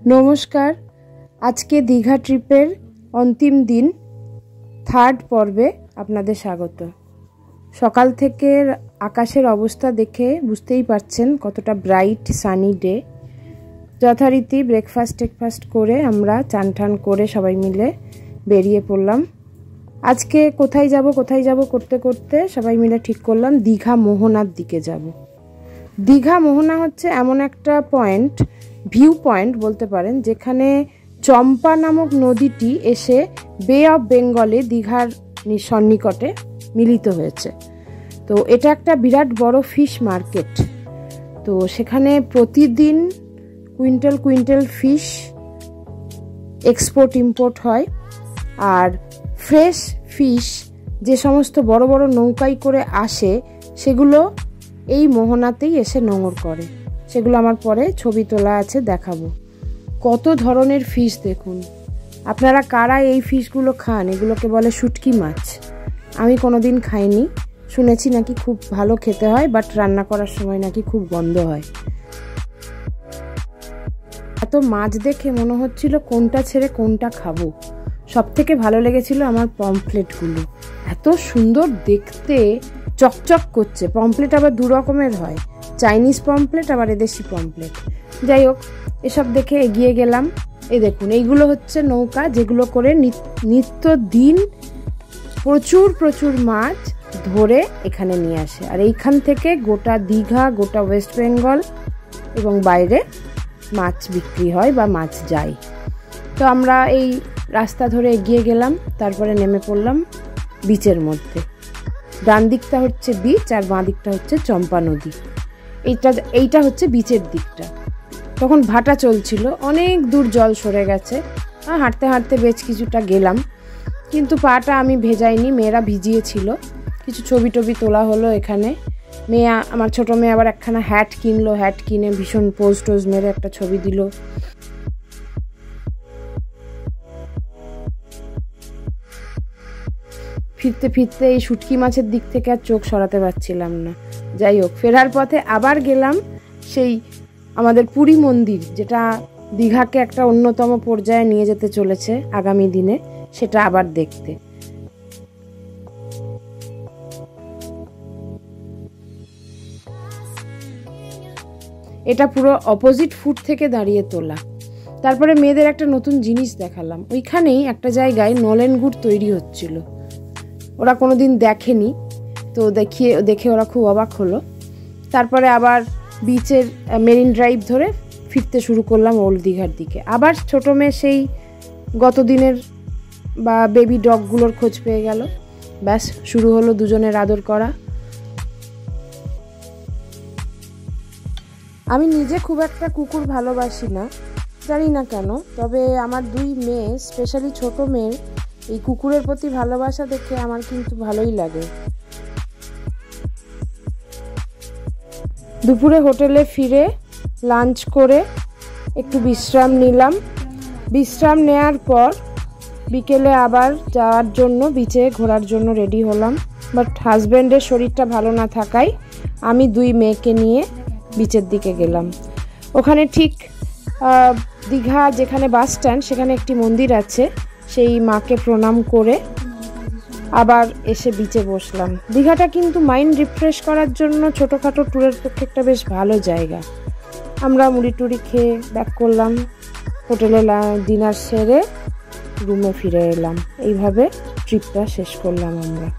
নমস্কার। আজকে দীঘা ট্রিপের অন্তিম দিন, থার্ড পর্বে আপনাদের স্বাগত। সকাল থেকে আকাশের অবস্থা দেখে বুঝতেই পারছেন কতটা ব্রাইট সানি ডে। যথারীতি ব্রেকফাস্ট করে আমরা চান টান করে সবাই মিলে বেরিয়ে পড়লাম। আজকে কোথায় যাব করতে করতে সবাই মিলে ঠিক করলাম দীঘা মোহনার দিকে যাব। দীঘা মোহনা হচ্ছে এমন একটা পয়েন্ট, ভিউ পয়েন্ট বলতে পারেন, যেখানে চম্পা নামক নদীটি এসে বে অফ বেঙ্গলে দীঘার সন্নিকটে মিলিত হয়েছে। তো এটা একটা বিরাট বড় ফিশ মার্কেট। তো সেখানে প্রতিদিন কুইন্টাল ফিশ এক্সপোর্ট ইম্পোর্ট হয়, আর ফ্রেশ ফিশ যে সমস্ত বড় বড় নৌকায় করে আসে সেগুলো এই মোহনাতেই এসে নোঙর করে। সেগুলো আমার পরে ছবি তোলা আছে, দেখাবো। কত ধরনের ফিশ দেখুন। আপনারা কারা এই ফিশগুলো খান? এগুলোকে বলে শুটকি মাছ। আমি কোনোদিন খাইনি, শুনেছি নাকি খুব ভালো খেতে হয়, বাট রান্না করার সময় নাকি খুব গন্ধ হয়। এত মাছ দেখে মনে হচ্ছিল কোনটা ছেড়ে কোনটা খাবো। সব থেকে ভালো লেগেছিল আমার পমফ্লেটগুলো, এত সুন্দর দেখতে, চকচক করছে। পমফ্লেট আবার দু রকমের হয়, চাইনিজ পমফ্লেট আবার এদেশি পমফ্লেট। যাই হোক, এসব দেখে এগিয়ে গেলাম। এই দেখুন, এইগুলো হচ্ছে নৌকা যেগুলো করে নিত্য দিন প্রচুর মাছ ধরে এখানে নিয়ে আসে। আর এইখান থেকে গোটা দীঘা, গোটা ওয়েস্ট বেঙ্গল এবং বাইরে মাছ বিক্রি হয় বা মাছ যায়। তো আমরা এই রাস্তা ধরে এগিয়ে গেলাম, তারপরে নেমে পড়লাম বিচের মধ্যে। ডান দিকটা হচ্ছে বিচ আর বাঁ দিকটা হচ্ছে চম্পা নদী। এইটা হচ্ছে বিচের দিকটা। তখন ভাটা চলছিল, অনেক দূর জল সরে গেছে। হাঁটতে হাঁটতে বেশ কিছুটা গেলাম, কিন্তু পাটা আমি ভেজাইনি, মেয়েরা ভিজিয়েছিল। কিছু ছবি টবি তোলা হলো এখানে। আমার ছোট মেয়ে আবার একখানা হ্যাট কিনলো, হ্যাট কিনে ভীষণ পোজ মেরে একটা ছবি দিল। ফিরতে এই শুটকি মাছের দিক থেকে আর চোখ সরাতে পারছিলাম না। যাই হোক, ফেরার পথে আবার গেলাম সেই আমাদের পুরী মন্দির, যেটা দীঘাকে একটা অন্যতম পর্যায়ে নিয়ে যেতে চলেছে আগামী দিনে, সেটা আবার দেখতে। এটা পুরো অপোজিট ফুট থেকে দাঁড়িয়ে তোলা। তারপরে মেয়েদের একটা নতুন জিনিস দেখালাম। ওইখানেই একটা জায়গায় নলেন গুড় তৈরি হচ্ছিল, ওরা কোনোদিন দেখেনি। তো দেখে ওরা খুব অবাক হলো। তারপরে আবার বিচের মেরিন ড্রাইভ ধরে ফিরতে শুরু করলাম ওল্ড দীঘার দিকে। আবার ছোট মেয়ে সেই গত দিনের বা বেবি ডগগুলোর খোঁজ পেয়ে গেল। ব্যাস, শুরু হলো দুজনের আদর করা। আমি নিজে খুব একটা কুকুর ভালোবাসি না, জানি না কেন, তবে আমার দুই মেয়ে, স্পেশালি ছোট মেয়ের এই কুকুরের প্রতি ভালোবাসা দেখে আমার কিন্তু ভালোই লাগে। দুপুরে হোটেলে ফিরে লাঞ্চ করে একটু বিশ্রাম নিলাম। বিশ্রাম নেওয়ার পর বিকেলে আবার যাওয়ার জন্য বিচে ঘোরার জন্য রেডি হলাম। বাট হাজব্যান্ডের শরীরটা ভালো না থাকায় আমি দুই মেয়েকে নিয়ে বিচের দিকে গেলাম। ওখানে ঠিক দীঘা যেখানে বাস স্ট্যান্ড, সেখানে একটি মন্দির আছে, সেই মাকে প্রণাম করে আবার এসে বিচে বসলাম। দীঘাটা কিন্তু মাইন্ড রিফ্রেশ করার জন্য ছোটোখাটো ট্যুরের পক্ষে একটা বেশ ভালো জায়গা। আমরা মুড়ি টুড়ি খেয়ে ব্যাক করলাম, হোটেলে ডিনার সেরে রুমে ফিরে এলাম। এইভাবে ট্রিপটা শেষ করলাম আমরা।